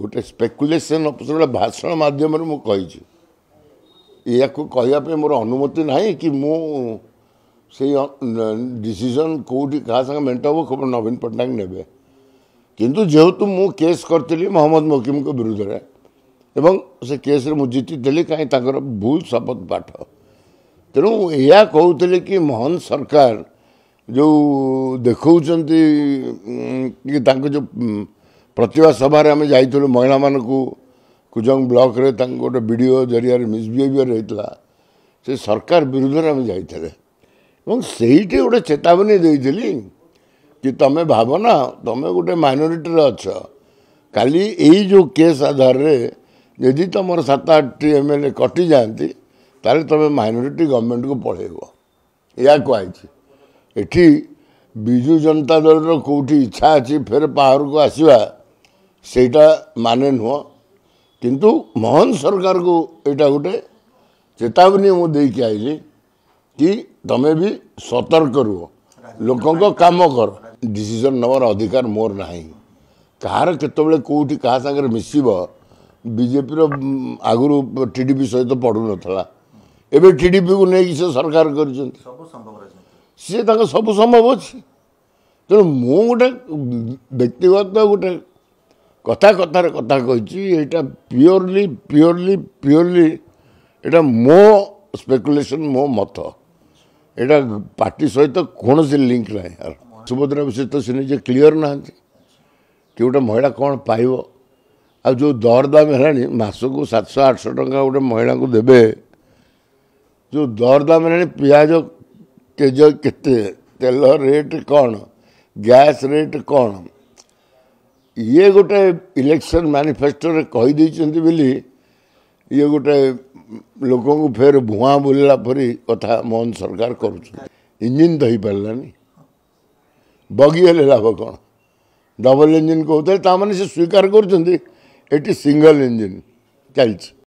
गोटे स्पेकुलेशन गोटे भाषण मध्यम मुझे या कहवाई मोर अनुमति ना कि से डिसीजन कौटी क्या संगे मेट हम खबर नवीन पट्टनायक ने किंतु जेहेतु मु केस करी मोहम्मद मोकिम को विरुद्ध में एवं से केस मुझे जीति कहीं भूल शपथ पाठ तेणु या कहते कि मोहन सरकार जो देखा कि जो प्रतिभा सभा आम जाइलु महिला मान कुजंग ब्लॉक रे गोटे वीडियो जरिया मिसबिहेवियर होता से सरकार विरुद्ध में आम जाइए से गोटे चेतावनी देती कि तुम्हें भाव ना तुम्हें गोटे माइनोरिटी अच्छ काली यही जो केस आधार यदि तुम 7-8 MLA कटि जाती ताले तुम्हें माइनोरिटी गवर्नमेंट को पढ़ेब या कही एठी विजु जनता दल कौटी इच्छा अच्छी फेर पावर को आसवा सेटा माने नुह किंतु मोहन सरकार को यहाँ गोटे चेतावनी मुझे आईली कि तमें भी सतर्क रुह लोकों काम कर डिसीजन नवर अधिकार मोर ना कहार केतबेले कौटी क्या सागर मिसब बीजेपी आगु टीडीपी सहित पड़ू नाला एवं टीडीपी को लेकिन से सरकार कर सी सब संभव अच्छी तेणु मु गोटे व्यक्तिगत गोटे कथा कथार कथा कही प्योरली प्योरली प्योरली यहाँ मो स्पेकुलेशन मो मत यहाँ पार्टी सहित कौन से लिंक ना यार सुभद्रा विषय तो से निजे क्लीयर ना कि गोटे महिला कौन पाइब आ जो दरदाम है मासक 700-800 टका गोटे महिला को देवे जो दरदाम है पियाज केज केते तेल रेट कौन गैस रेट कौन ये गोटे इलेक्शन मैनिफेस्टो रे कही देइचंती बोली ये गोटे लोकों को फेर भुआ बोलला परी कथा मोहन सरकार करुछ इंजिन तो ही पारानी बगी हेले लाभ कौन डबल इंजिन कहते से स्वीकार कर सिंगल इंजिन चलती।